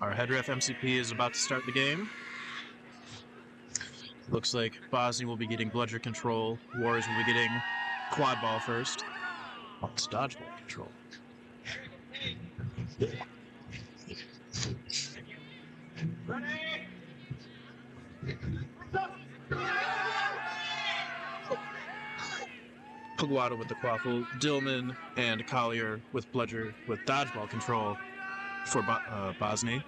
Our head ref MCP is about to start the game. Looks like Bosny will be getting bludger control. Warriors will be getting quad ball first. Oh, it's dodgeball control. Paguada with the quaffle, Dillman and Collier with bludger with dodgeball control for Bosny.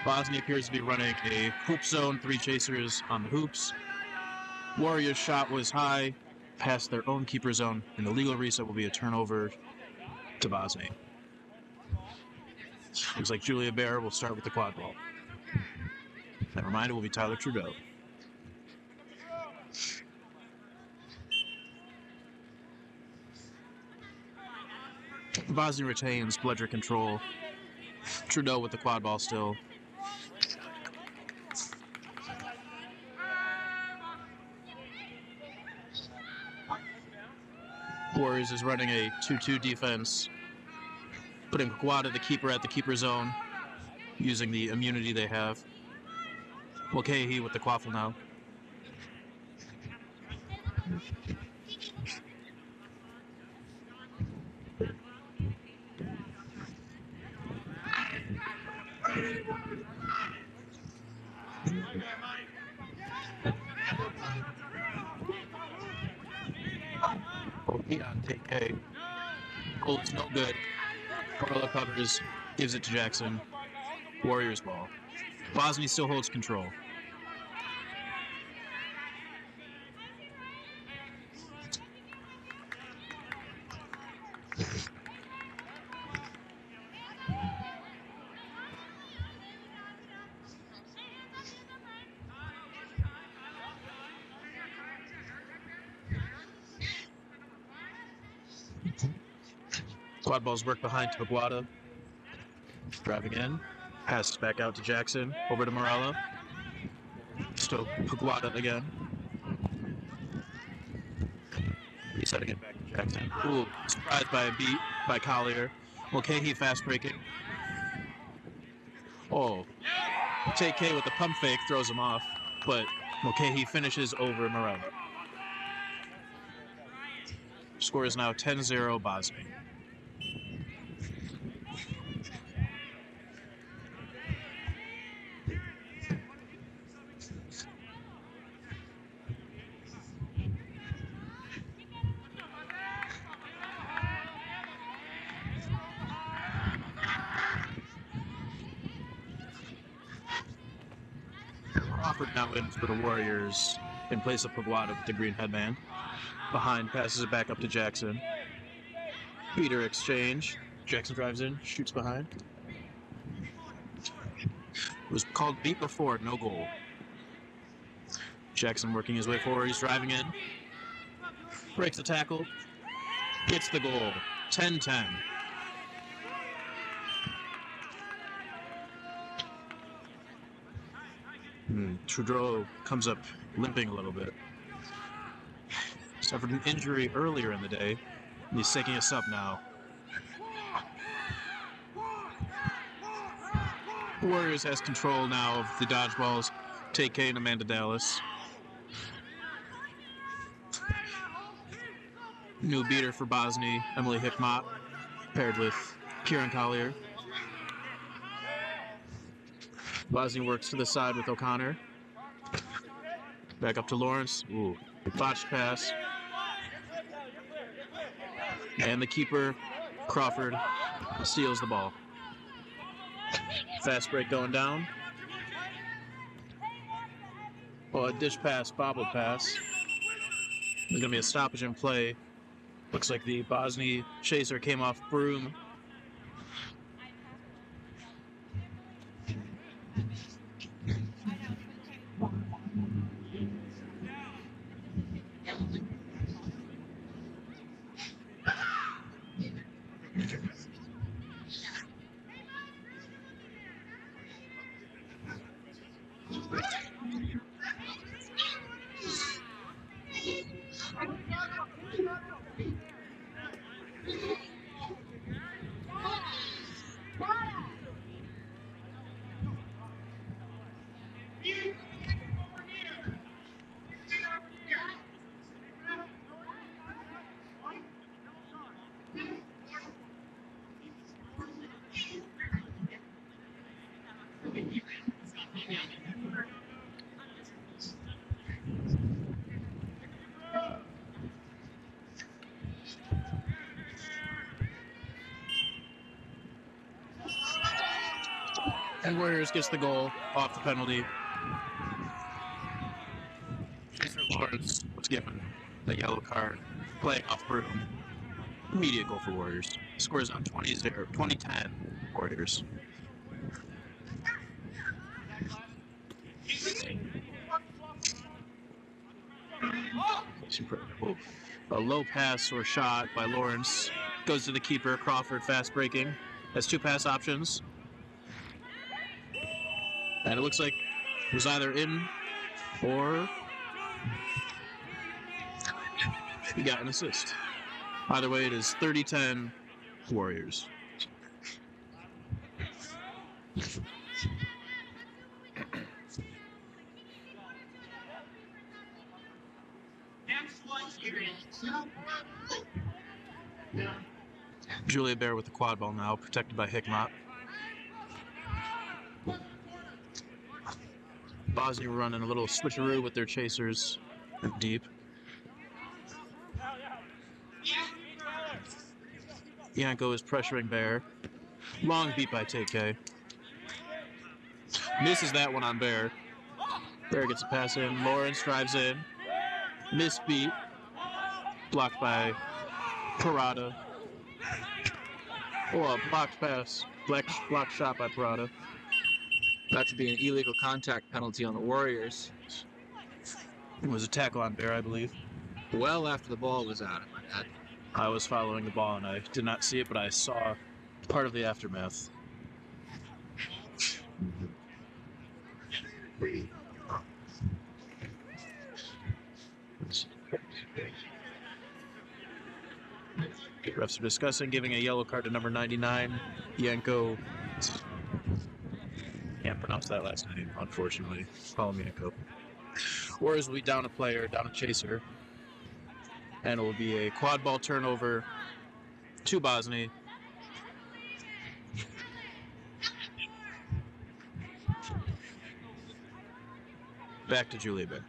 Bosny appears to be running a hoop zone, 3 chasers on the hoops. Warriors' shot was high, past their own keeper zone, and the legal reset will be a turnover to Bosny. Looks like Julia Bear will start with the quad ball. Never mind, it will be Tyler Trudeau. Bosny retains bludger control. Trudeau with the quad ball still. Warriors is running a 2-2 defense, putting Paguada, the keeper, at the keeper zone, using the immunity they have. Mulcahy with the quaffle now. On take K. Goal is no good. Carla covers, gives it to Jackson. Warriors ball. Bosny still holds control. Quad balls work behind to Paguada. Driving in. Passes back out to Jackson. Over to Morella. Still Paguada again. Resetting it back to Jackson. Ooh, surprised by a beat by Collier. Mulcahy fast breaking. Oh. Take K with the pump fake throws him off, but Mulcahy finishes over Morella. Score is now 10-0 Bosny. Crawford now in for the Warriors in place of Paguada with the green headband. Behind, passes it back up to Jackson. Beater exchange. Jackson drives in, shoots behind. It was called beat before, no goal. Jackson working his way forward, he's driving in. Breaks the tackle. Gets the goal. 10-10. Trudeau comes up limping a little bit. Suffered an injury earlier in the day, and he's taking a sub now. Warriors has control now of the dodgeballs. Take K and Amanda Dallas. New beater for Bosny, Emily Hickmott, paired with Kieran Collier. Bosny works to the side with O'Connor. Back up to Lawrence. Ooh, botched pass. And the keeper, Crawford, steals the ball. Fast break going down. Well, a dish pass, bobble pass. There's going to be a stoppage in play. Looks like the Bosny chaser came off Broom. And Warriors gets the goal off the penalty. Chaser Lawrence was given the yellow card, playing off Broom. Immediate goal for Warriors. Scores on 20-10 Warriors. A low pass or shot by Lawrence goes to the keeper. Crawford fast breaking. Has two pass options. And it looks like it was either in or he got an assist. Either way, it is 30-10 Warriors. Julia Bear with the quad ball now, protected by Hickmott. Bosny running a little switcheroo with their chasers deep. Yanko is pressuring Bear. Long beat by TK. Misses that one on Bear. Bear gets a pass in. Lawrence drives in. Missed beat. Blocked by Parada. Oh, a blocked pass. Blocked shot by Parada. That should be an illegal contact penalty on the Warriors. It was a tackle on Bear, I believe. Well after the ball was out, I might add. I was following the ball and I did not see it, but I saw part of the aftermath. Refs are discussing giving a yellow card to number 99, Yanko. Can't pronounce that last name, unfortunately. Call him Yanko. Warriors will be down a player, down a chaser. And it will be a quad ball turnover to Bosny. Back to Julia Bear.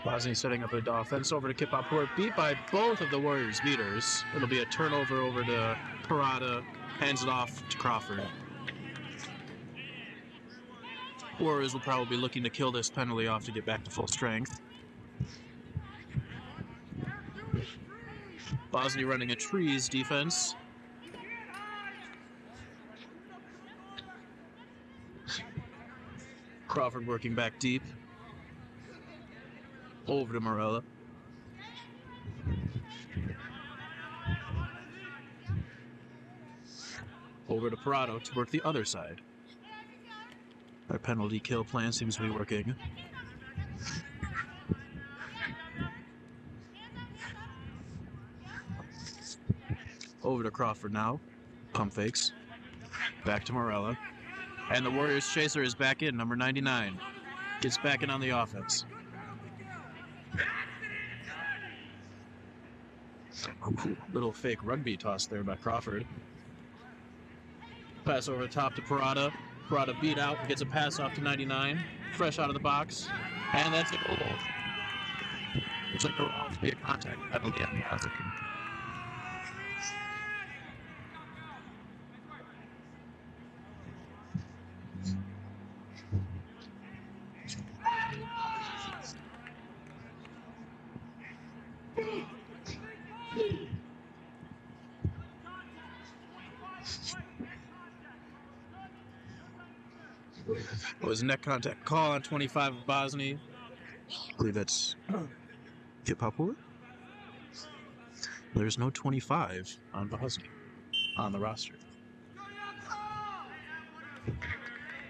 Bosny setting up a offense over to Kipapur, beat by both of the Warriors' beaters. It'll be a turnover over to Parada, hands it off to Crawford. Warriors will probably be looking to kill this penalty off to get back to full strength. Bosny running a trees defense. Crawford working back deep. Over to Morella. Over to Parado to work the other side. Our penalty kill plan seems to be working. Over to Crawford now. Pump fakes. Back to Morella. And the Warriors chaser is back in, number 99. Gets back in on the offense. Little fake rugby toss there by Crawford. Pass over the top to Parada. Parada beat out, gets a pass off to 99. Fresh out of the box. And that's a goal. Looks like there will have to be a contact penalty on the other. It was a neck contact call on 25 of Bosny. I believe that's Kipapur. There's no 25 on Bosny on the roster.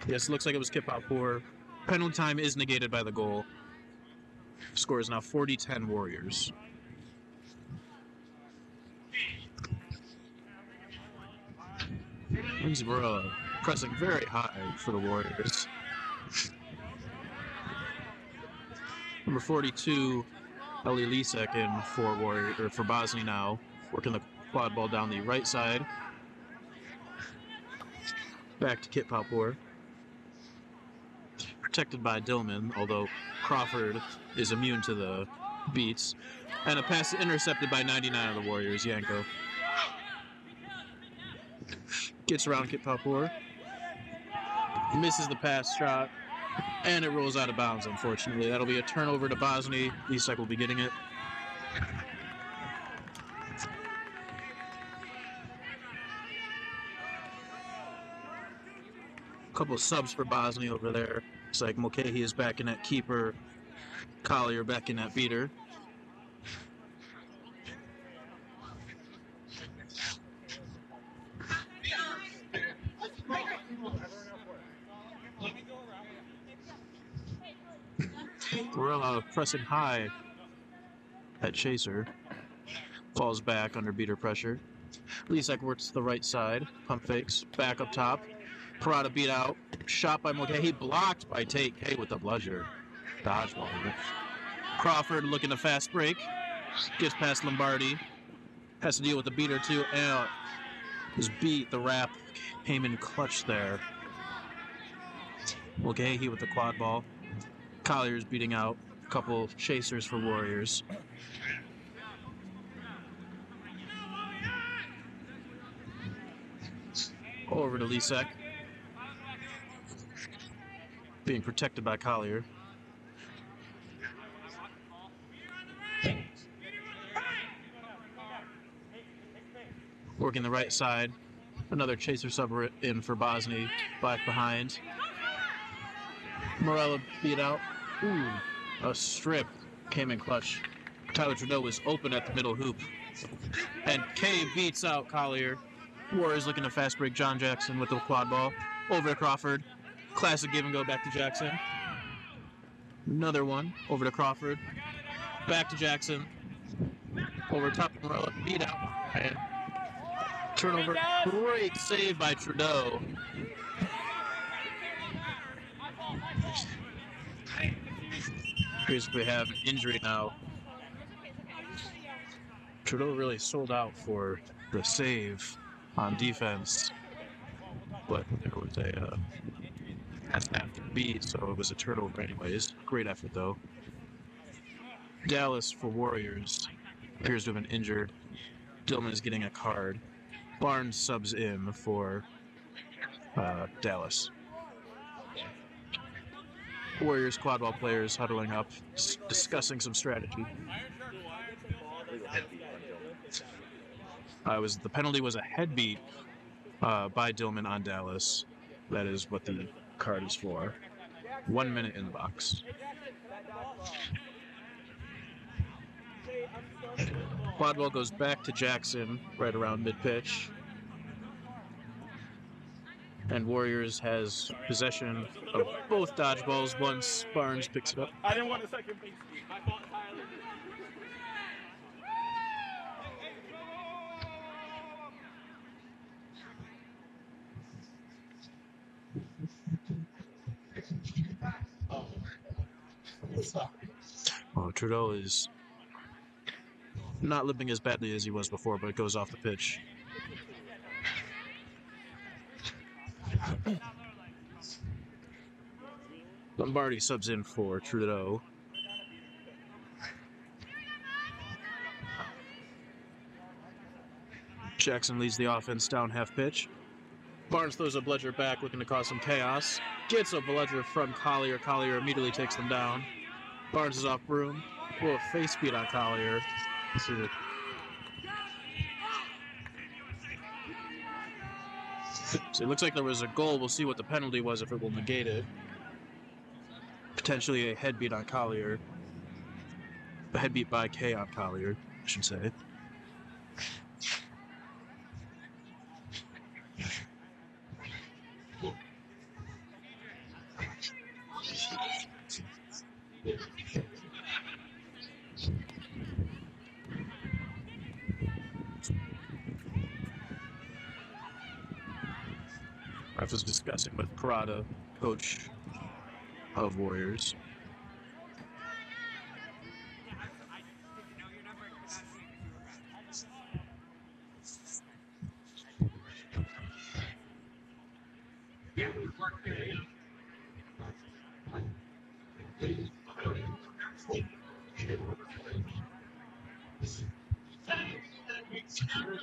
Yes, it looks like it was Kipapur. Penalty time is negated by the goal. Score is now 40-10 Warriors. Lindsey Morella pressing very high for the Warriors. Number 42, Ellie Lisek in for BOSNY now, working the quad ball down the right side. Back to Kit Papour. Protected by Dillman, although Crawford is immune to the beats. And a pass intercepted by 99 of the Warriors, Yanko. Gets around Kit Papour. Misses the pass shot. And it rolls out of bounds, unfortunately. That'll be a turnover to BOSNY. Lisek will be getting it. Couple of subs for BOSNY over there. Looks like Mulcahy is back in at keeper. Collier back in at beater. Morella pressing high at chaser. Falls back under beater pressure. Lisek works to the right side. Pump fakes. Back up top. Parada beat out. Shot by Mulcahy. Blocked by Tate K with the bludger. Dodgeball. Crawford looking to fast break. Gets past Lombardi. Has to deal with the beater too. And was beat. The wrap came in clutch there. Mulcahy with the quad ball. Collier's beating out. A couple chasers for Warriors. Over to Lisek. Being protected by Collier. Working the right side. Another chaser sub in for BOSNY. Back behind. Morella beat out. Ooh, a strip came in clutch. Tyler Trudeau was open at the middle hoop. And K beats out Collier. Warriors looking to fast break John Jackson with the quad ball. Over to Crawford. Classic give and go back to Jackson. Another one. Over to Crawford. Back to Jackson. Over top of Morella. Beat out. And turnover. Great save by Trudeau. Basically have an injury now. Trudeau really sold out for the save on defense, but there was a after beat, so it was a turnover anyways. Great effort though. Dallas for Warriors appears to have been injured. Dillman is getting a card. Barnes subs in for Dallas. Warriors quad ball players huddling up, discussing some strategy. The penalty was a head beat by Dillman on Dallas. That is what the card is for. 1 minute in the box. Quad ball goes back to Jackson right around mid-pitch. And Warriors has possession of both dodgeballs once Barnes picks it up. I didn't want a second base. I thought Tyler. Oh, Trudeau is not limping as badly as he was before, but it goes off the pitch. Lombardi subs in for Trudeau. Jackson leads the offense down half pitch. Barnes throws a bludger back, looking to cause some chaos. Gets a bludger from Collier. Collier immediately takes them down. Barnes is off broom. Whoa, face beat on Collier. So it looks like there was a goal. We'll see what the penalty was if it will negate it. Potentially a head beat on Collier. A head beat by K on Collier, I should say. I was discussing with Parada, coach of Warriors.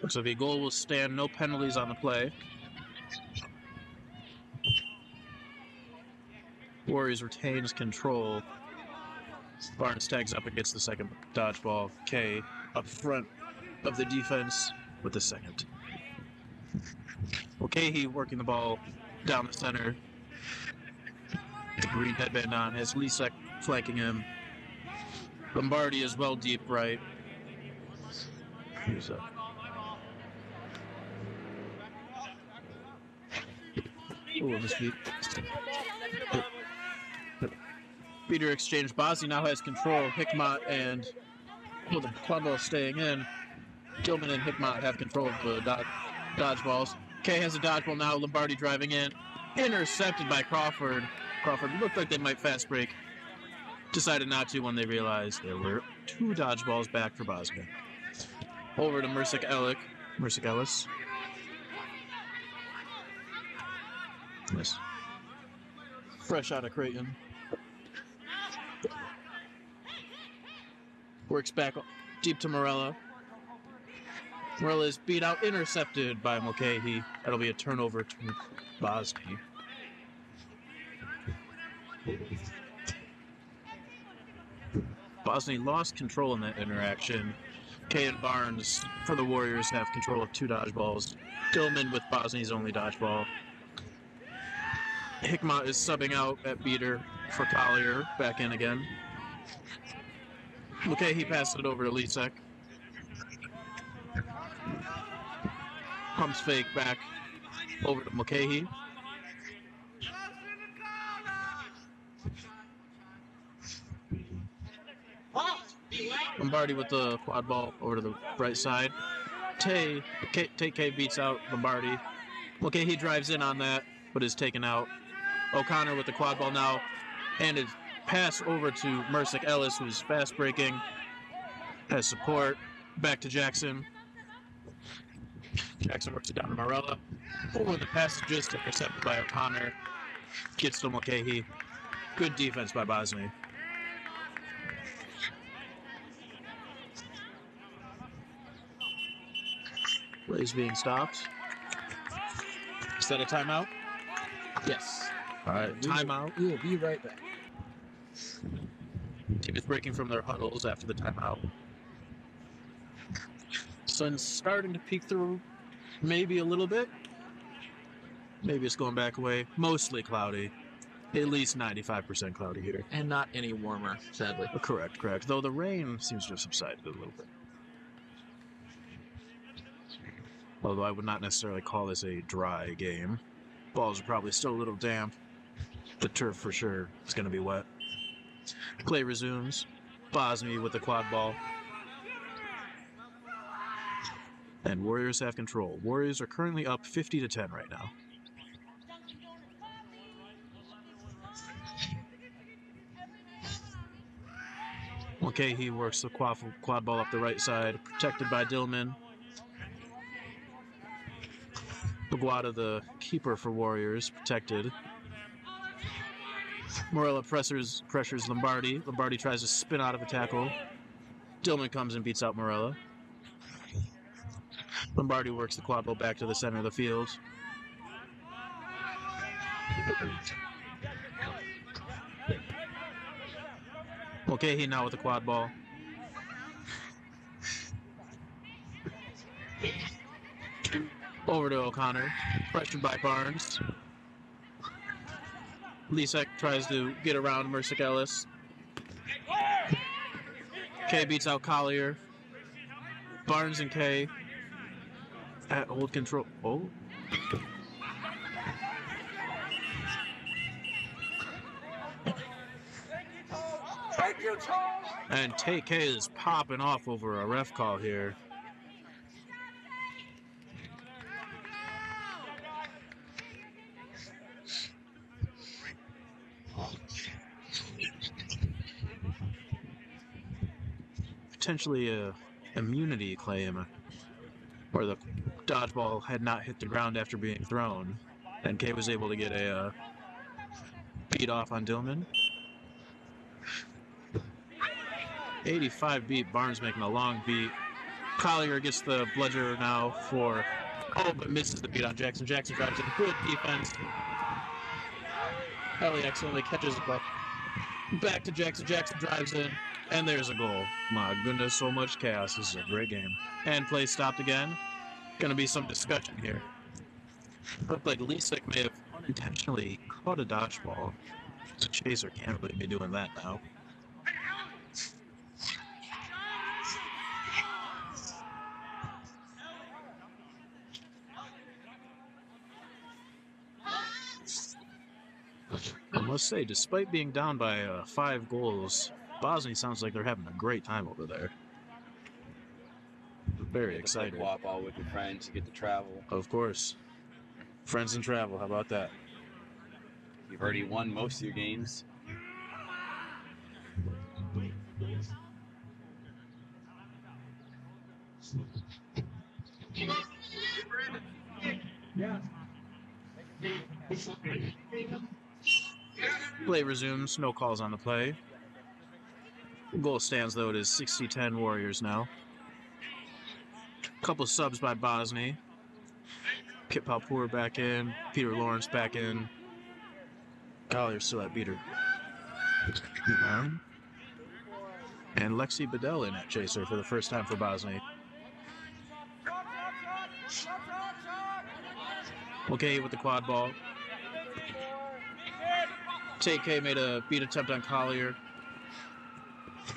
So the goal will stand, no penalties on the play. Warriors retains control. Barnes tags up against the second dodgeball. K up front of the defense with the second. Mulcahy working the ball down the center. The green headband on has Lisek flanking him. Lombardi is well deep right. Here's up. Ooh, misbeat. Beater exchange. Bosley now has control. Hickmott and the quad ball staying in. Gilman and Hickmott have control of the dodgeballs. K has a dodgeball now. Lombardi driving in. Intercepted by Crawford. Crawford looked like they might fast break. Decided not to when they realized there were 2 dodgeballs back for Bosnia. Over to Mersick Ellis. Nice. Fresh out of Creighton. Works back deep to Morella. Morella is beat out, intercepted by Mulcahy. That'll be a turnover to Bosny. Bosny lost control in that interaction. Kay and Barnes for the Warriors have control of 2 dodgeballs. Dillman with Bosny's only dodgeball. Hickmott is subbing out at Beater for Collier. Back in again. Mulcahy passed it over to Lisek. Pumps fake back over to Mulcahy. Lombardi with the quad ball over to the right side. Tay beats out Lombardi. Mulcahy drives in on that, but is taken out. O'Connor with the quad ball now, and it's pass over to Mersick Ellis, who's fast breaking, has support. Back to Jackson. Jackson works it down to Morella. Oh, the pass is just intercepted by O'Connor. Gets to Mulcahy. Good defense by Bosny. Plays being stopped. Is that a timeout? Yes. All right, timeout. We will be right back. Team is breaking from their huddles after the timeout. Sun's starting to peek through, maybe a little bit. Maybe it's going back away. Mostly cloudy. At least 95% cloudy here. And not any warmer, sadly. Correct. Though the rain seems to have subsided a little bit. Although I would not necessarily call this a dry game. Balls are probably still a little damp. The turf for sure is going to be wet. Play resumes. Bosny with the quad ball. And Warriors have control. Warriors are currently up 50-10 right now. Okay, he works the quad ball up the right side, protected by Dillman. Baguada, the keeper for Warriors, protected. Morella pressures Lombardi. Lombardi tries to spin out of a tackle. Dillman comes and beats out Morella. Lombardi works the quad ball back to the center of the field. Mulcahy now with the quad ball. Over to O'Connor. Pressured by Barnes. Lisek tries to get around Mersick Ellis. K beats out Collier. Barnes and K at hold control. Oh. And TK is popping off over a ref call here. potentially a immunity claim, where the dodgeball had not hit the ground after being thrown, and Kay was able to get a beat off on Dillman. 85 beat, Barnes making a long beat. Collier gets the bludger now for, but misses the beat on Jackson. Jackson drives in, good defense. Ellie excellently catches the puck. Back to Jackson. Jackson drives in, and there's a goal. My goodness, so much chaos. This is a great game. And play stopped again. Gonna be some discussion here. Looked like Lisek may have unintentionally caught a dodgeball. So Chaser can't really be doing that now. I must say, despite being down by 5 goals, BOSNY sounds like they're having a great time over there. Very excited. Walk all with your friends, you get to travel. Of course. Friends and travel, how about that? You've already won most of your games. Play resumes, no calls on the play. Goal stands though, it is 60-10 Warriors now. Couple subs by BOSNY. Kip Palpour back in, Peter Lawrence back in. Collier still at beater. And Lexi Bedell in at chaser for the first time for BOSNY. Okay with the quad ball. TK made a beat attempt on Collier.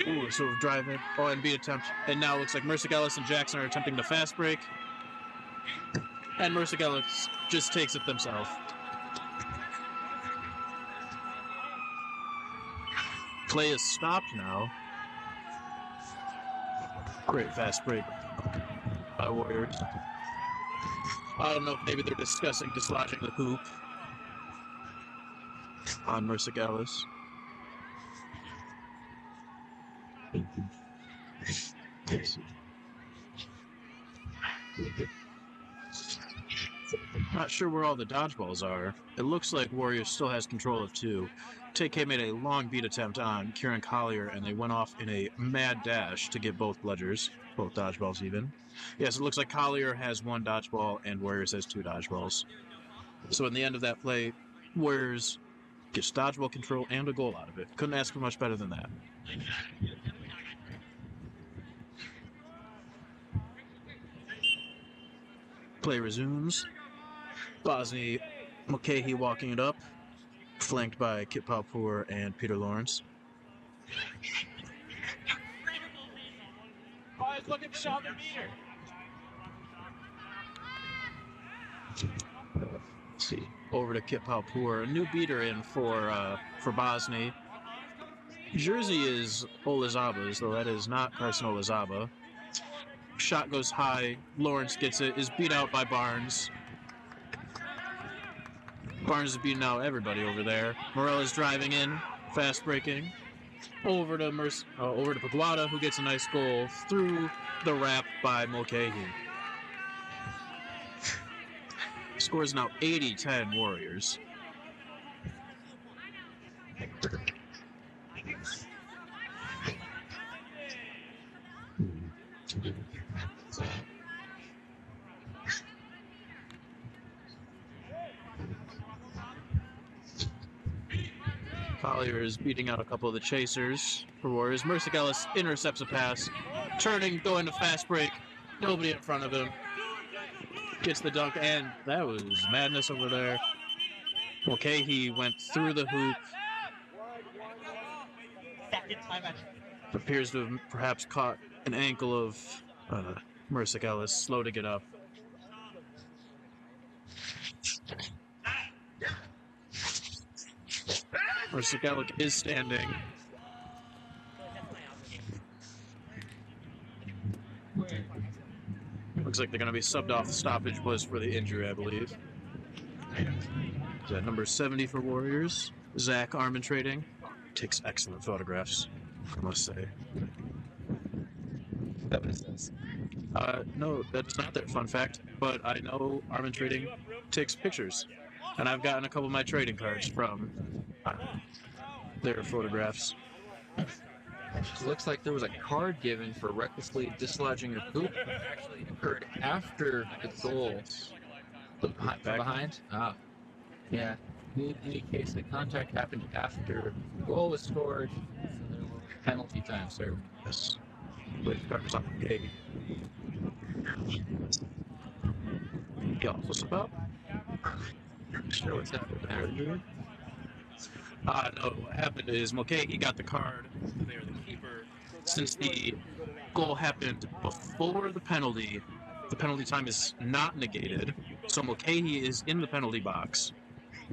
Ooh, sort of driving. Oh, and beat attempt. And now it looks like Mercick Ellis and Jackson are attempting the fast break. And Mercick Ellis just takes it themselves. Play is stopped now. Great fast break by Warriors. I don't know if maybe they're discussing dislodging the hoop on Mercick Ellis. Not sure where all the dodgeballs are. It looks like Warriors still has control of 2. TK made a long beat attempt on Kieran Collier, and they went off in a mad dash to get both bludgers, both dodgeballs even. Yes, it looks like Collier has 1 dodgeball and Warriors has 2 dodgeballs. So in the end of that play, Warriors gets dodgeball control and a goal out of it. Couldn't ask for much better than that. Play resumes. BOSNY Mulcahy walking it up, flanked by Kip Palpour and Peter Lawrence. Boys, looking for another meter. Let's see. Over to Kip Palpour. A new beater in for BOSNY. Jersey is Olazaba's, though that is not Carson Olazaba. Shot goes high. Lawrence gets it. Is beat out by Barnes. Barnes is beating out everybody over there. Morel is driving in, fast breaking. Over to Paguada, who gets a nice goal through the wrap by Mulcahy. Scores now 80-10 Warriors. Collier is beating out a couple of the chasers for Warriors. Mercick Ellis intercepts a pass, turning, going to fast break. Nobody in front of him. Gets the dunk, and that was madness over there. Okay, he went through the hoop. Appears to have perhaps caught an ankle of Mercick Ellis, slow to get up. Mercick Ellis is standing. Looks like they're going to be subbed off. The stoppage was for the injury, I believe. Is that number 70 for Warriors? Zach Armintrading takes excellent photographs, I must say. That makes sense. No, that's not their fun fact, but I know Armin Trading takes pictures, and I've gotten a couple of my trading cards from their photographs. It looks like there was a card given for recklessly dislodging a hoop that actually occurred after the goal. From behind? Ah. Yeah. In any case, the contact happened after the goal was scored, so there will be penalty time served. Yes. With covers on the gate. What's about? Sure, what's happening there? No, what happened is Mulcahy got the card. They are the keeper. Since the goal happened before the penalty time is not negated. So Mulcahy is in the penalty box.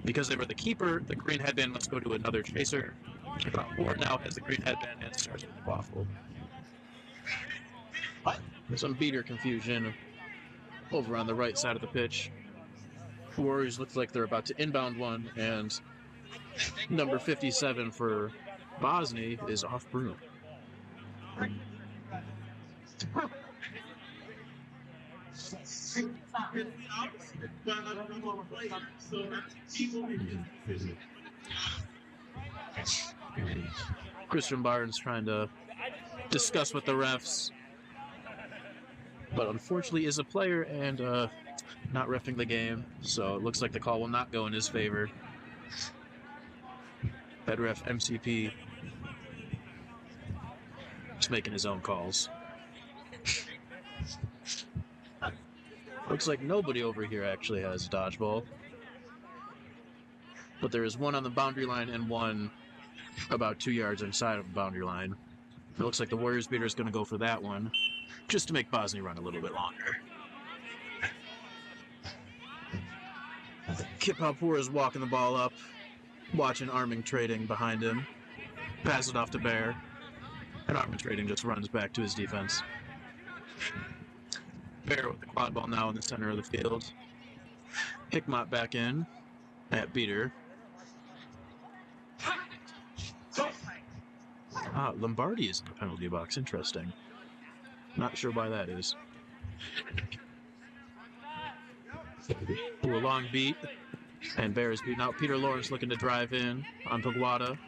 Because they were the keeper, the green headband must go to another chaser. Or now has the green headband and starts with the waffle. There's some beater confusion over on the right side of the pitch. Warriors look like they're about to inbound one, and number 57 for BOSNY is off broom. Christian Barnes trying to discuss with the refs, but unfortunately is a player and not reffing the game, so it looks like the call will not go in his favor. Head ref MCP is making his own calls. Looks like nobody over here actually has a dodgeball, but there is one on the boundary line and one about 2 yards inside of the boundary line. It looks like the Warriors beater is going to go for that one, just to make BOSNY run a little bit longer. Kip Halpour is walking the ball up, watching Armin Trading behind him. Pass it off to Bear, and Armin Trading just runs back to his defense. Bear with the quad ball now in the center of the field. Hickmott back in at beater. Lombardi is in the penalty box. Interesting. Not sure why that is. Ooh, a long beat. And Bear is beating out. Peter Lawrence looking to drive in on Paguada.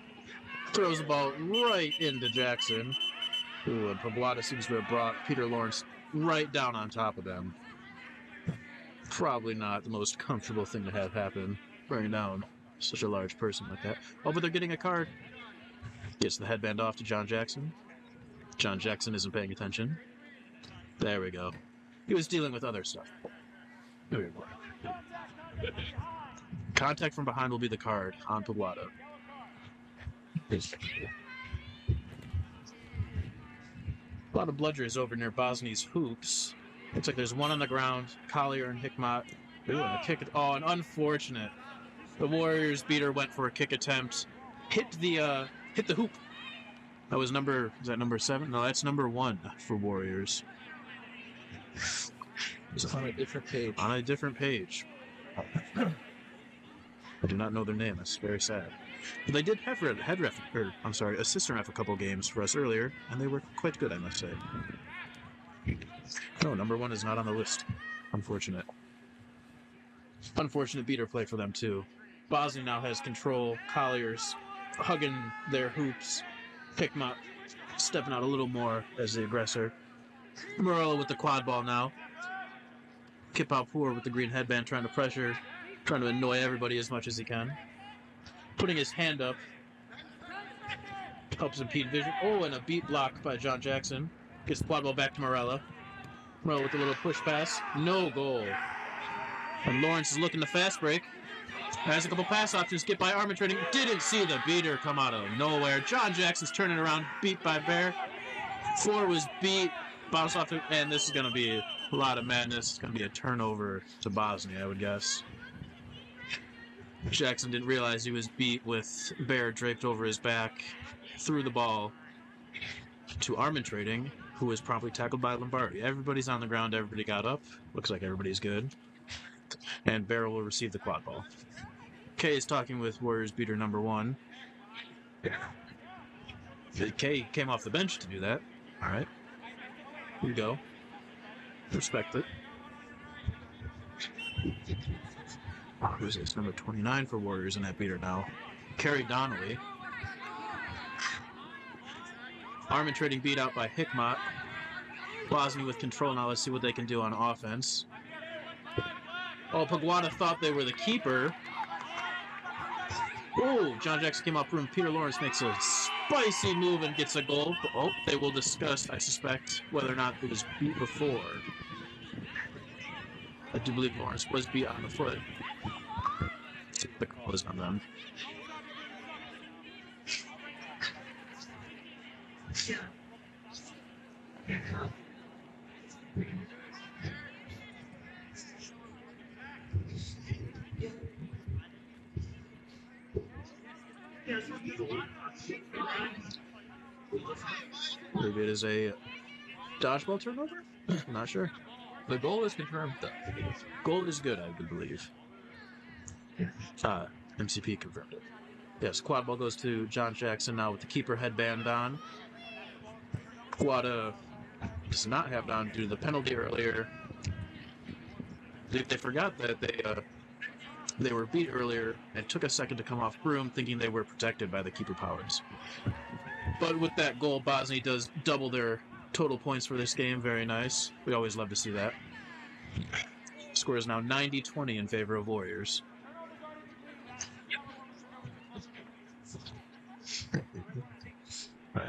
Throws the ball right into Jackson. Ooh, and Paguada seems to have brought Peter Lawrence right down on top of them. Probably not the most comfortable thing to have happen, bringing down such a large person like that. Oh, but they're getting a card. Gets the headband off to John Jackson. John Jackson isn't paying attention. There we go. He was dealing with other stuff. There we go. Contact from behind will be the card on Paguada. A lot of bludgers over near BOSNY's hoops. Looks like there's one on the ground. Collier and Hickmott. Ooh, and a kick. Oh, an unfortunate. The Warriors beater went for a kick attempt. Hit the hoop. That was number 7? No, that's number 1 for Warriors. It's on a different page. On a different page. I do not know their name. That's very sad. But they did have assistant ref a couple games for us earlier, and they were quite good, I must say. No, number 1 is not on the list. Unfortunate. Unfortunate beater play for them, too. BOSNY now has control. Collier's hugging their hoops. Hickmott stepping out a little more as the aggressor. Morello with the quad ball now. Kip Halpour with the green headband trying to pressure, trying to annoy everybody as much as he can. Putting his hand up. Helps impede vision. Oh, and a beat block by John Jackson. Gets the quad ball back to Morello. Morello with a little push pass. No goal. And Lawrence is looking to fast break. Has a couple pass options. Get by Armin Trading. Didn't see the beater come out of nowhere. John Jackson's turning around. Beat by Bear. 4 was beat. Bounce off it. And this is going to be a lot of madness. It's going to be a turnover to BOSNY, I would guess. Jackson didn't realize he was beat with Bear draped over his back. Threw the ball to Armin Trading, who was promptly tackled by Lombardi. Everybody's on the ground. Everybody got up. Looks like everybody's good. And Bear will receive the quad ball. Kay is talking with Warriors beater number 1. Kay came off the bench to do that. All right. Here you go. Respect it. Who's this? Number 29 for Warriors in that beater now. Kerry Donnelly. Armin trading beat out by Hickmott. Bosny with control now. Let's see what they can do on offense. Oh, Paguada thought they were the keeper. Oh, John Jackson came off room. Peter Lawrence makes a spicy move and gets a goal. Oh, they will discuss, I suspect, whether or not it was beat before. I do believe Lawrence was beat on the foot. Let's see what the call is on them. Maybe it is a dodgeball turnover? I'm not sure. The goal is confirmed, though. Goal is good, I would believe. MCP confirmed it. Yes, quad ball goes to John Jackson now with the keeper headband on. Quad does not have it on due to the penalty earlier. They forgot that they were beat earlier and took a second to come off broom, thinking they were protected by the keeper powers. But with that goal, Bosny does double their total points for this game. Very nice. We always love to see that. Score is now 90-20 in favor of Warriors. All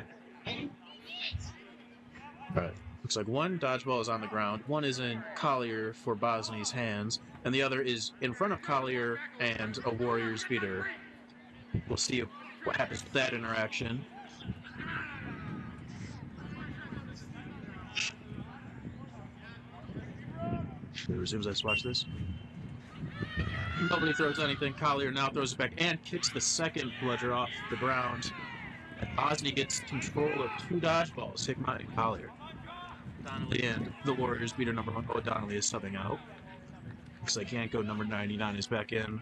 right. Looks like one dodgeball is on the ground, one is in Collier for Bosny's hands, and the other is in front of Collier and a Warriors beater. We'll see what happens with that interaction. It resumes. Let's watch this. Nobody throws anything. Collier now throws it back and kicks the second bludger off the ground. And Bosny gets control of two dodgeballs, Hickmott and Collier. Donnelly and the Warriors beater number 1. Oh, Donnelly is subbing out. Looks like Yanko number 99 is back in.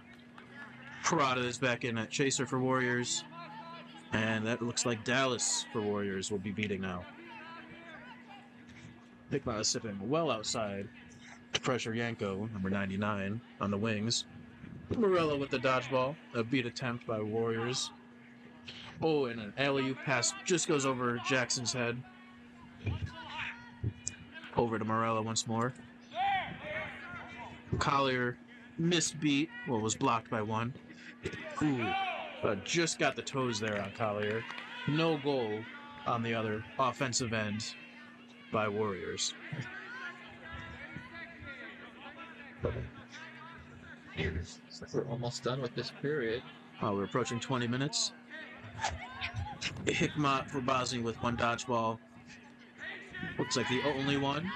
Parada is back in at chaser for Warriors. And that looks like Dallas for Warriors will be beating now. Hickmott is sipping well outside to pressure Yanko, number 99, on the wings. Morello with the dodgeball. A beat attempt by Warriors. Oh, and an alley-oop pass just goes over Jackson's head. Over to Morello once more. Collier missed beat. Well, was blocked by one. Ooh, just got the toes there on Collier. No goal on the other offensive end by Warriors. We're almost done with this period. We're approaching 20 minutes. Hickmott for Bosny with one dodgeball. Looks like the only one.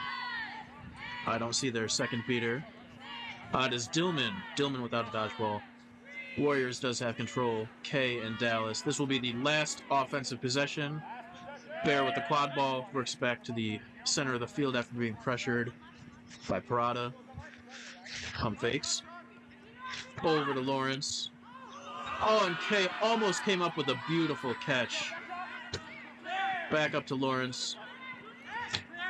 I don't see their second beater. It is Dillman. Dillman without a dodgeball. Warriors does have control. K and Dallas. This will be the last offensive possession. Bear with the quad ball works back to the center of the field after being pressured by Parada. Pump fakes. Over to Lawrence. Oh, and K almost came up with a beautiful catch. Back up to Lawrence.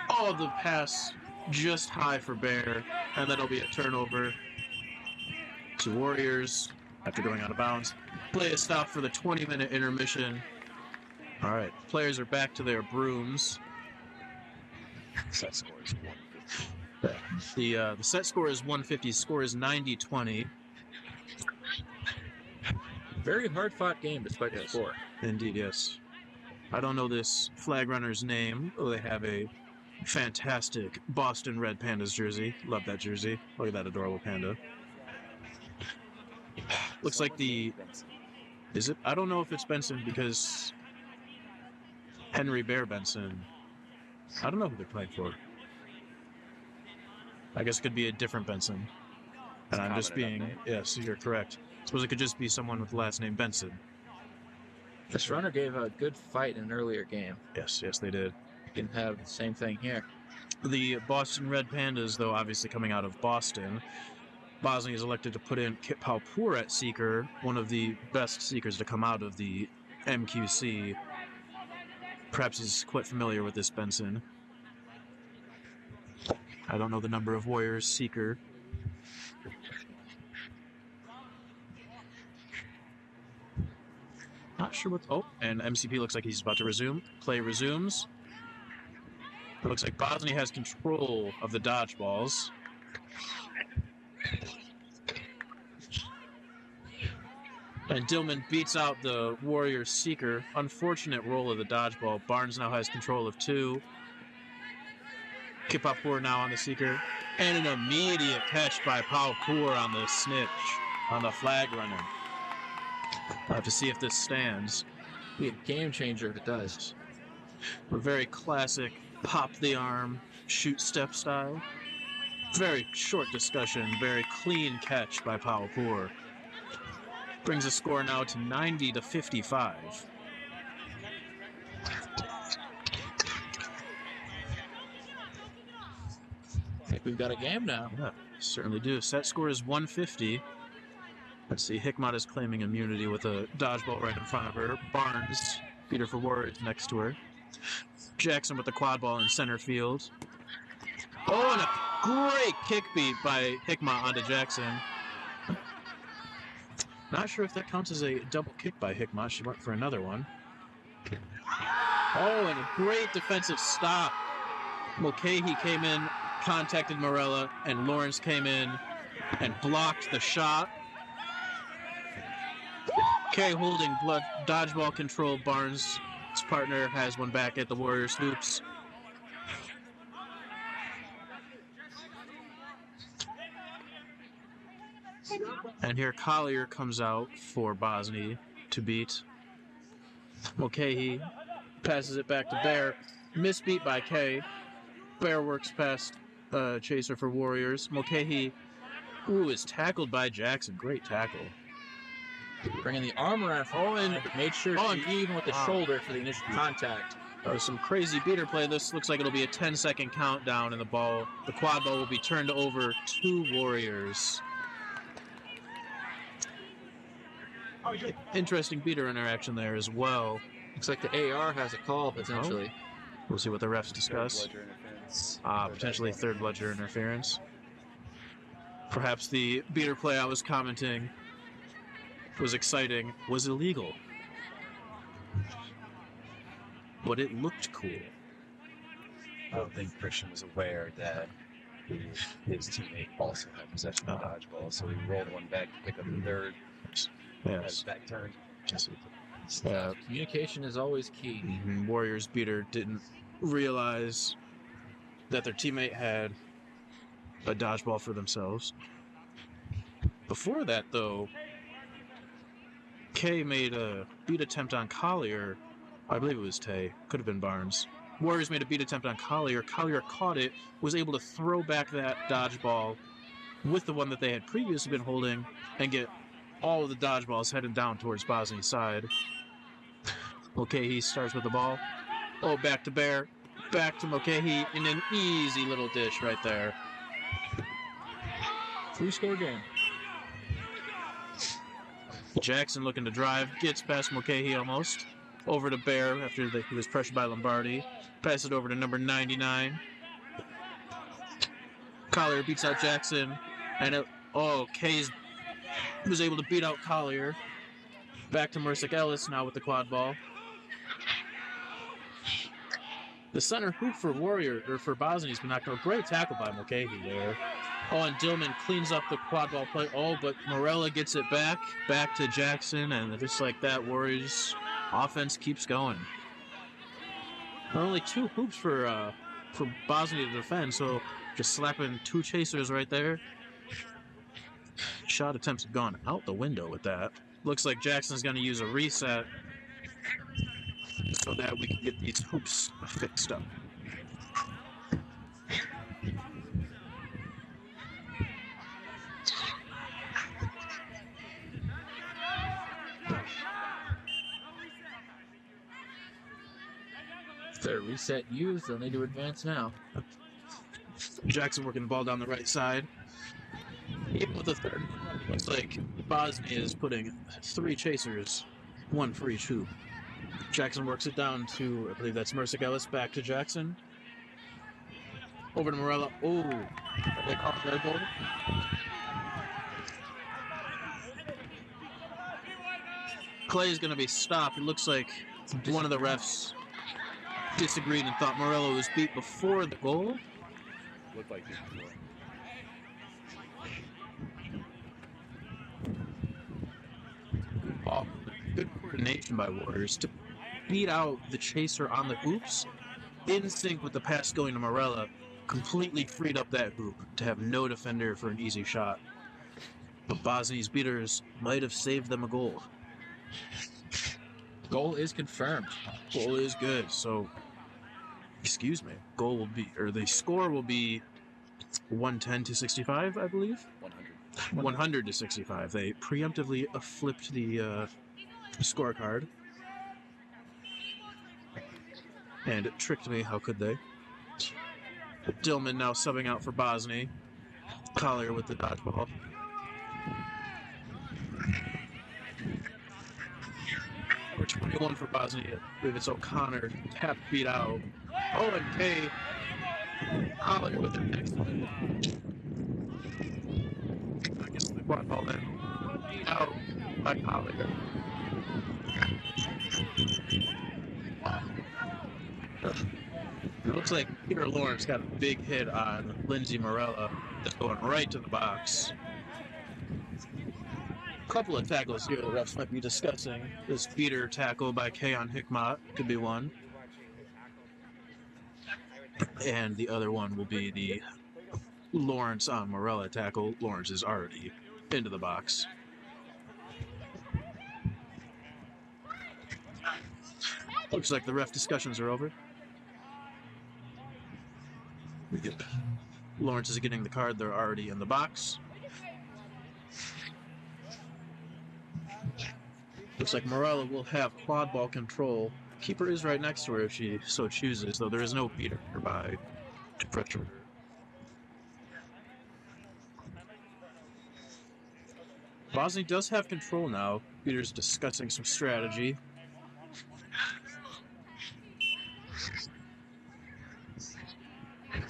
Oh, the pass just high for Bear, and that'll be a turnover to Warriors after going out of bounds. Play a stop for the 20-minute intermission. All right, players are back to their brooms. Set score is 150. The set score is 150. Score is 90-20. Very hard-fought game despite the score. Indeed, yes. I don't know this flag runner's name. Oh, they have a fantastic Boston Red Pandas jersey. Love that jersey. Look at that adorable panda. Looks like the... Is it? I don't know if it's Benson because Henry Bear Benson. I don't know who they're playing for. I guess it could be a different Benson. And I'm just being... Yes, you're correct. I suppose it could just be someone with the last name Benson. This runner gave a good fight in an earlier game. Yes, yes, they did. You can have the same thing here. The Boston Red Pandas, though, obviously coming out of Boston. Bosny is elected to put in Kit Palpour at seeker, one of the best seekers to come out of the MQC. Perhaps he's quite familiar with this Benson. I don't know the number of Warriors Seeker. Not sure what. Oh, and MCP looks like he's about to resume. Play resumes. It looks like BOSNY has control of the dodgeballs. And Dillman beats out the Warrior Seeker. Unfortunate roll of the dodgeball. Barnes now has control of 2. Kipapur now on the Seeker. And an immediate catch by Paupur on the snitch, on the flag runner. I'll have to see if this stands. Be a game changer if it does. A very classic pop the arm, shoot step style. Very short discussion, very clean catch by Paupur. Brings the score now to 90-55. I think we've got a game now. Yeah, certainly do. Set score is 150. Let's see, Hickmott is claiming immunity with a dodgeball right in front of her. Barnes, beater for Warriors next to her. Jackson with the quad ball in center field. Oh, and a great kick beat by Hickmott onto Jackson. Not sure if that counts as a double kick by Hickmott. She went for another one. Oh, and a great defensive stop. Mulcahy came in, contacted Morella, and Lawrence came in and blocked the shot. Kay holding dodgeball control. Barnes' partner has one back at the Warriors hoops. And here Collier comes out for BOSNY to beat. Mulcahy passes it back to Bear. Misbeat by Kay. Bear works past Chaser for Warriors. Mulcahy, is tackled by Jackson. Great tackle. Bringing the arm around for and made sure to be even with the shoulder for the initial contact. That was some crazy beater play. This looks like it'll be a 10-second countdown, and the quad ball will be turned over to Warriors. Interesting beater interaction there as well. Looks like the AR has a call potentially. We'll see what the refs discuss. Potentially third bludger interference. Perhaps the beater play I was commenting was exciting, was illegal. But it looked cool. I don't think Christian was aware that his teammate also had possession of the dodgeball, so he rolled one back to pick up the third. Yes. Back turn. Communication is always key. Warriors beater didn't realize that their teammate had a dodgeball for themselves. Before that, though, Kay made a beat attempt on Collier. I believe it was Tay. Could have been Barnes. Warriors made a beat attempt on Collier. Collier caught it, was able to throw back that dodgeball with the one that they had previously been holding and get all of the dodgeballs headed down towards BOSNY's side. Mulcahy starts with the ball. Oh, back to Bear. Back to Mulcahy in an easy little dish right there. 3-score game. Jackson looking to drive. Gets past Mulcahy almost. Over to Bear after he was pressured by Lombardi. Pass it over to number 99. Collier beats out Jackson. And Kay's was able to beat out Collier. Back to Mercick Ellis now with the quad ball. The center hoop for BOSNY's been knocked out. Great tackle by Mulcahy there. And Dillman cleans up the quad ball play. But Morella gets it back to Jackson, and just like that, Warriors offense keeps going. There are only 2 hoops for BOSNY to defend, so just slapping 2 chasers right there. Shot attempts have gone out the window with that. Looks like Jackson's going to use a reset so that we can get these hoops fixed up. If their reset used, they'll need to advance now. Jackson working the ball down the right side. Even with the third, looks like BOSNY is putting 3 chasers, 1 for each hoop. Jackson works it down to, I believe that's Mercick Ellis, back to Jackson. Over to Morella. Oh, they call it red goal. Clay is going to be stopped. It looks like one of the refs disagreed and thought Morello was beat before the goal. Looked like it before. Oh, good coordination by Warriors to beat out the chaser on the hoops. In sync with the pass going to Morella, completely freed up that hoop to have no defender for an easy shot. But Bosny's beaters might have saved them a goal. Goal is confirmed. Goal is good, so excuse me. Goal will be, or the score will be 110 to 65, I believe. 100. 100 to 65. They preemptively flipped the scorecard. And it tricked me, how could they? Dillman now subbing out for Bosny. Collier with the dodgeball. Number 21 for Bosny. I believe it's O'Connor. Tap beat out. Oh, and Kay. Collier with the next one. I guess the quad ball then. Beat out by Collier. It looks like Peter Lawrence got a big hit on Lindsay Morella. That's going right to the box. A couple of tackles here the refs might be discussing. This beater tackle by Kay on Hickmott could be one. And the other one will be the Lawrence on Morella tackle. Lawrence is already into the box. Looks like the ref discussions are over. Lawrence is getting the card. They're already in the box. Looks like Morella will have quad ball control. Keeper is right next to her if she so chooses, though there is no beater nearby to pressure her. Bosny does have control now. Peter's discussing some strategy.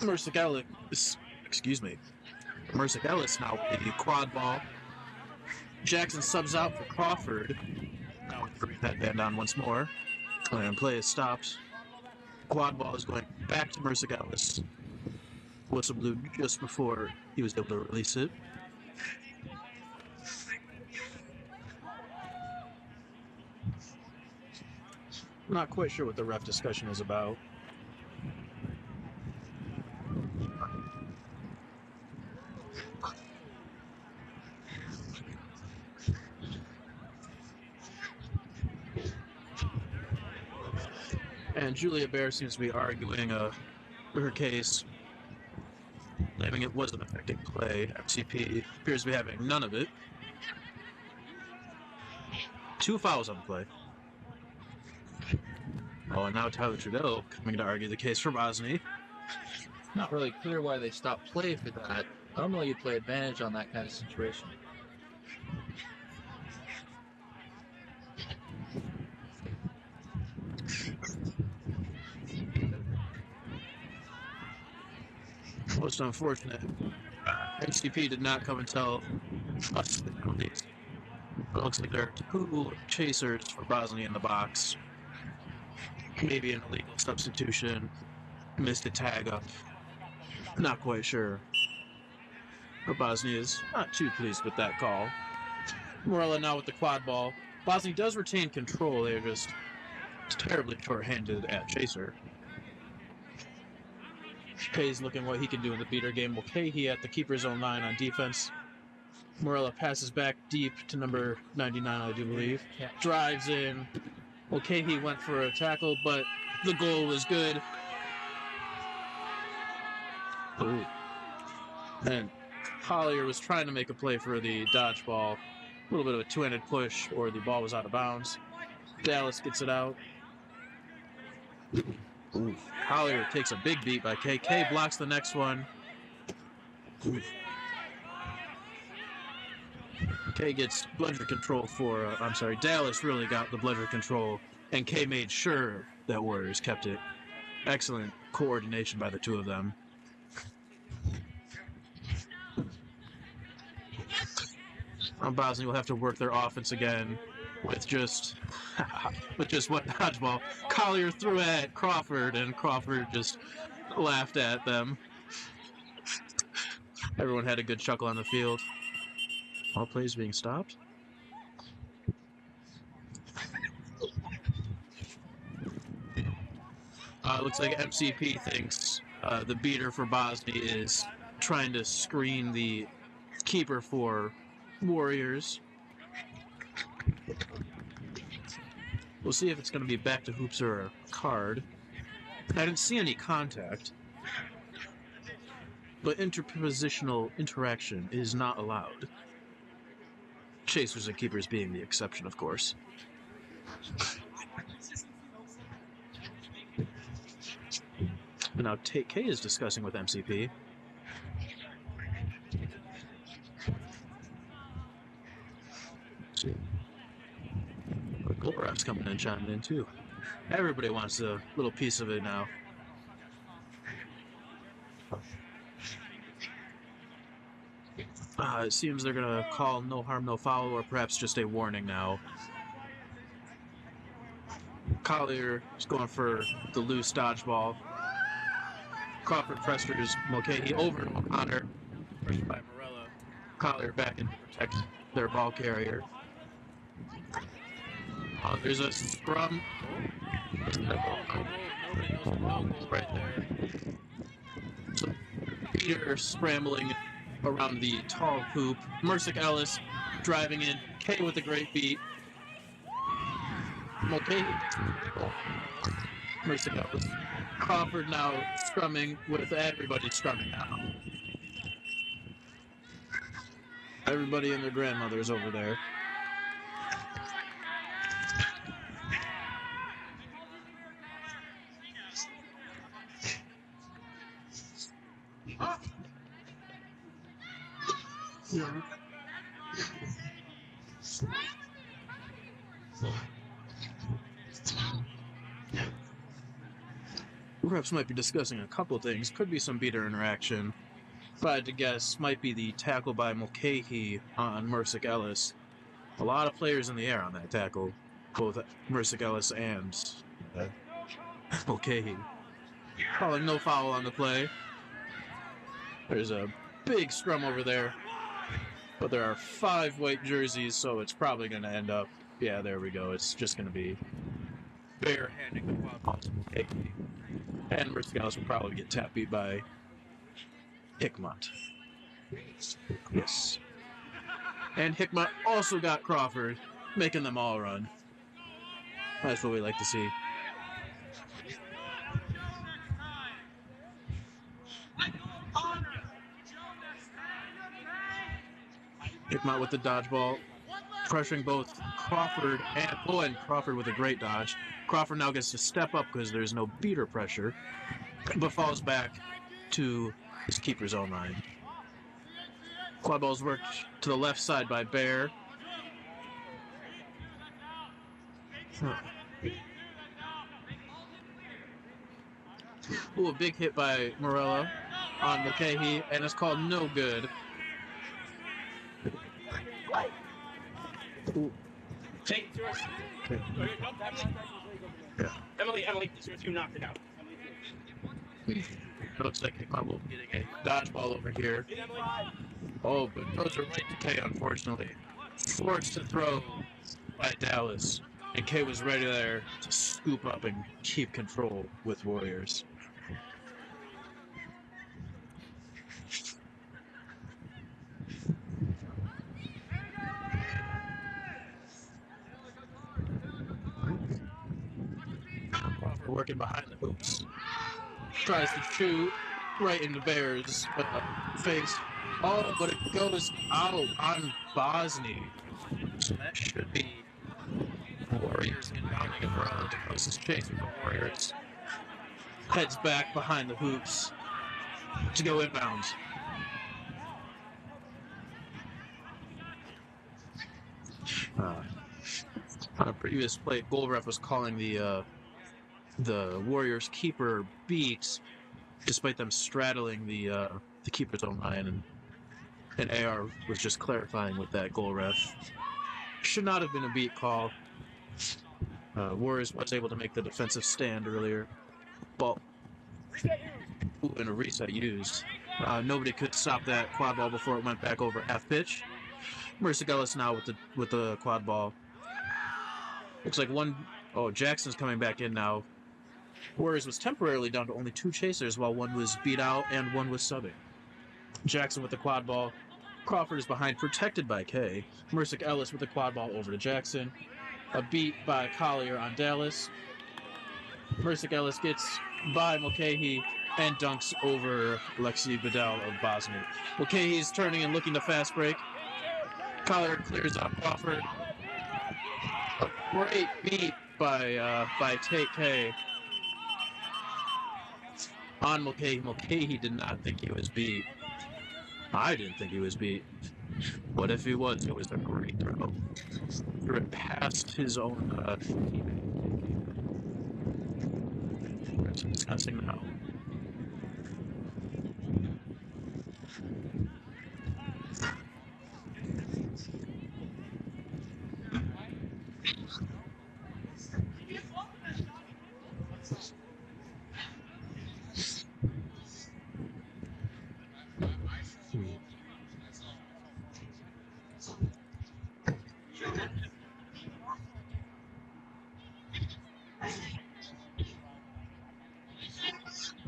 Mercic Ellis now with the quad ball. Jackson subs out for Crawford. Now with the headband on once more. And play is stopped. Quad ball is going back to Mercic Ellis. Whistle blew just before he was able to release it. I'm not quite sure what the ref discussion is about. And Julia Bear seems to be arguing her case, claiming it wasn't affecting play. FCP appears to be having none of it. 2 fouls on the play. Oh, and now Tyler Trudeau coming to argue the case for Bosny. Not really clear why they stopped play for that. Normally you'd play advantage on that kind of situation. Most unfortunate. NCP did not come and tell us the penalties. It looks like there are 2 chasers for Bosny in the box. Maybe an illegal substitution. Missed a tag up. Not quite sure. But Bosny is not too pleased with that call. Morella now with the quad ball. Bosny does retain control. They're just terribly short-handed at chaser. Kay's looking what he can do in the beater game. Mulcahy at the keeper's own line on defense. Morella passes back deep to number 99, I do believe. Drives in. Mulcahy went for a tackle, but the goal was good. Ooh. And Collier was trying to make a play for the dodgeball. A little bit of a two-handed push, or the ball was out of bounds. Dallas gets it out. Ooh. Collier takes a big beat by Kay. Kay blocks the next one. Ooh. Kay gets bludger control for, Dallas really got the bludger control, and Kay made sure that Warriors kept it. Excellent coordination by the two of them. Bosny will have to work their offense again with just one dodgeball. Collier threw at Crawford, and Crawford just laughed at them. Everyone had a good chuckle on the field. All plays being stopped. Looks like MCP thinks the beater for Bosny is trying to screen the keeper for Warriors. We'll see if it's going to be back to hoops or a card. I didn't see any contact, but interpositional interaction is not allowed. Chasers and keepers being the exception, of course. And now K is discussing with MCP. Golraf's coming in, chiming in too. Everybody wants a little piece of it now. It seems they're going to call no harm, no foul, or perhaps just a warning now. Collier is going for the loose dodgeball. Crawford pressures Mulcahy over to O'Connor. Pushed by Morella. Collier back in to protect their ball carrier. There's a scrum. Right there. So Peter scrambling around the tall hoop. Mercick Ellis driving in. K with a great beat. Mulcahy. Mercick Ellis. Crawford now scrumming with everybody scrumming now. Everybody and their grandmothers over there. Yeah. Refs might be discussing a couple things. Could be some beater interaction. If I had to guess, might be the tackle by Mulcahy on Mercick Ellis. A lot of players in the air on that tackle. Both Mercick Ellis and Mulcahy. Calling no foul on the play. There's a big scrum over there. But there are 5 white jerseys, so it's probably going to end up... Yeah, there we go. It's just going to be bare-handing the ball to Mulcahy. And Mercick Ellis will probably get tap beat by Hickmott. Yes. And Hickmott also got Crawford, making them all run. That's what we like to see. Hickmott with the dodgeball, pressuring both Crawford and Crawford with a great dodge. Crawford now gets to step up because there's no beater pressure, but falls back to his keeper's own line. Quad ball's worked to the left side by Bear. Ooh, a big hit by Morella on Mulcahy, and it's called no good. Ooh. Take it to us. Okay. Yeah. Emily, it's yours. You knocked it out. Looks like Hickmott will be getting a dodgeball over here. Oh, but those are right to K, unfortunately. Forced to throw by Dallas. And K was ready there to scoop up and keep control with Warriors. Working behind the hoops. Tries to shoot right into Bears face. Oh, but it goes out on Bosny. So that should be Warriors inbounding and Morella DeCos is chasing the Warriors. Heads back behind the hoops to go inbounds. On a previous play, goal ref was calling the Warriors keeper beat, despite them straddling the keeper's own line, And AR was just clarifying with that goal ref. Should not have been a beat call. Warriors was able to make the defensive stand earlier. Ball. Ooh, and a reset used. Nobody could stop that quad ball before it went back over half pitch. Mercer Ellis now with the quad ball. Looks like one. Oh, Jackson's coming back in now. Warriors was temporarily down to only 2 chasers while one was beat out and one was subbing. Jackson with the quad ball. Crawford is behind, protected by K. Mercer Ellis with the quad ball over to Jackson. A beat by Collier on Dallas. Mercer Ellis gets by Mulcahy and dunks over Lexi Bedell of Bosny. Mulcahy's turning and looking to fast break. Collier clears up Crawford. A great beat by Tate K on Mulcahy. Mulcahy did not think he was beat. I didn't think he was beat. What if he was? It was a great throw. Threw it past his own teammate. It's discussing now.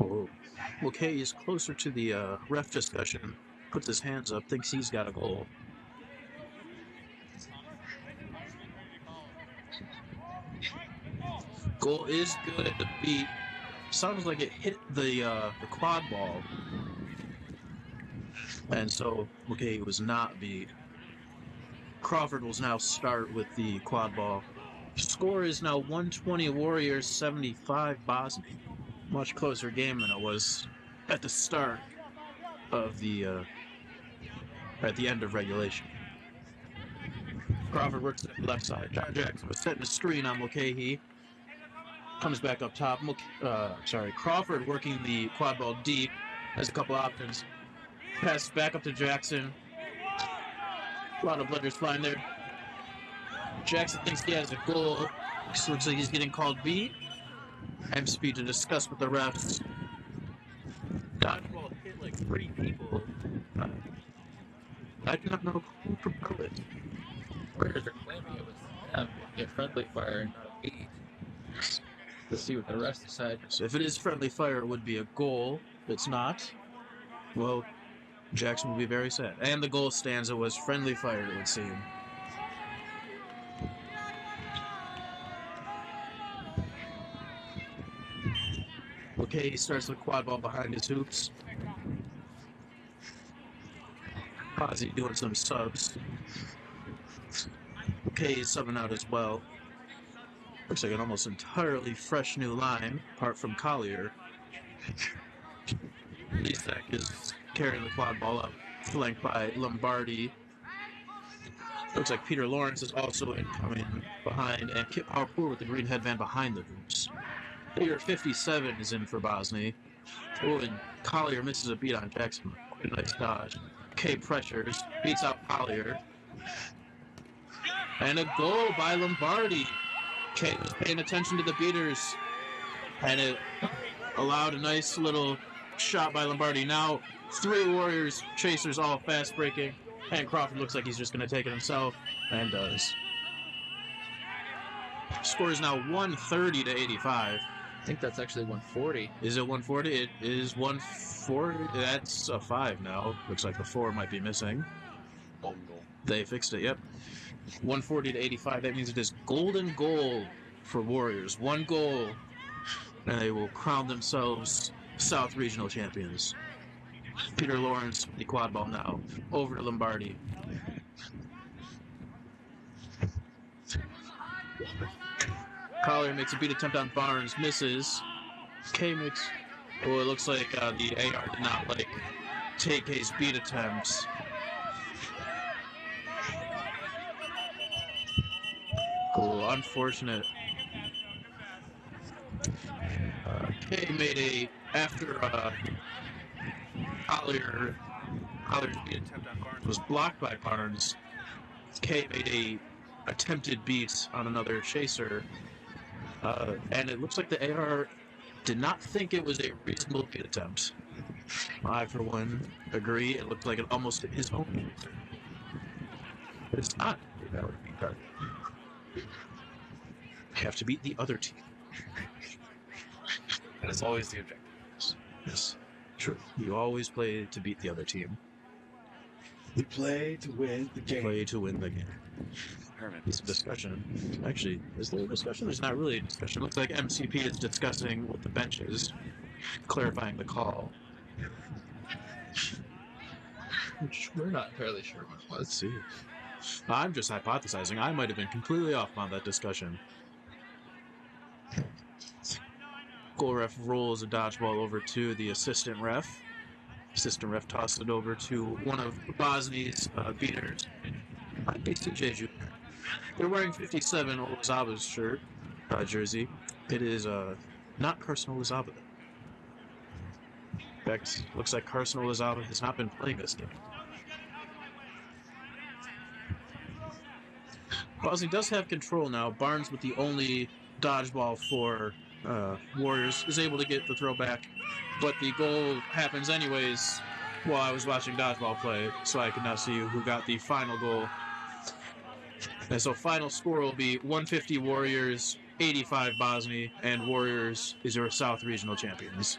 Oh. Mulcahy is closer to the ref discussion. Puts his hands up, thinks he's got a goal. Goal is good at the beat. Sounds like it hit the quad ball. And so Mulcahy was not beat. Crawford will now start with the quad ball. Score is now 120 Warriors, 75 Bosny. Much closer game than it was at the start of at the end of regulation. Crawford works at the left side. John Jackson was setting a screen on Mulcahy. Comes back up top. Crawford working the quad ball deep. Has a couple options. Passes back up to Jackson. A lot of blunders flying there. Jackson thinks he has a goal. Looks like he's getting called beat. Time speed to discuss with the refs. Dodgeball hit like 3 people. I do not know who propelled it. Warriors are claiming it was a friendly fire, not a beat. Let's see what the rest decide. So if it is friendly fire, it would be a goal. If it's not, well, Jackson will be very sad. And the goal stanza was friendly fire, it would seem. Okay, he starts the quad ball behind his hoops. Ozzy doing some subs. Okay, he's subbing out as well. Looks like an almost entirely fresh new line, apart from Collier. Lisek is carrying the quad ball up, flanked by Lombardi. Looks like Peter Lawrence is also incoming behind, and Kip Harpour with the green headband behind the hoops. Player 57 is in for Bosny. Oh, and Collier misses a beat on Jackson. Quite a nice dodge. K pressures, beats out Collier. And a goal by Lombardi. K was paying attention to the beaters, and it allowed a nice little shot by Lombardi. Now 3 Warriors chasers all fast breaking, and Crawford looks like he's just going to take it himself, and does. Score is now 130 to 85. I think that's actually 140. Is it 140? It is 140. That's a 5 now. Looks like the 4 might be missing. They fixed it, yep. 140 to 85. That means it is golden goal for Warriors. 1 goal, and they will crown themselves South Regional champions. Peter Lawrence, the quad ball now. Over to Lombardi. Collier makes a beat attempt on Barnes, misses. K makes... Oh, it looks like the AR did not like take K's beat attempts. Cool, unfortunate. K made after Collier's beat attempt on Barnes. was blocked by Barnes. K made a attempted beat on another chaser, and it looks like the AR did not think it was a reasonable beat attempt. I, for one, agree. It looked like it almost hit his own. But it's not. That would be hard. You have to beat the other team. That is always the objective. Yes, true. You always play to beat the other team. We play to win the game. Play to win the game. Herman. It's a discussion. Actually, is there a discussion? There's not really a discussion. It looks like MCP is discussing with the benches, clarifying the call. Which we're not entirely sure what it was. Let's see. I'm just hypothesizing. I might have been completely off on that discussion. Goal ref rolls a dodgeball over to the assistant ref. Assistant ref tossed it over to one of BOSNY's beaters. Might be CJ Jr. They're wearing 57 Olizaba's shirt, jersey. It is not Carson Olizaba. In fact, looks like Carson Olizaba has not been playing this game. BOSNY does have control now. Barnes, with the only dodgeball for Warriors, is able to get the throw back, but the goal happens anyways while I was watching dodgeball play, so I could now see who got the final goal. And so final score will be 150 Warriors, 85 BOSNY, and Warriors is your South Regional champions.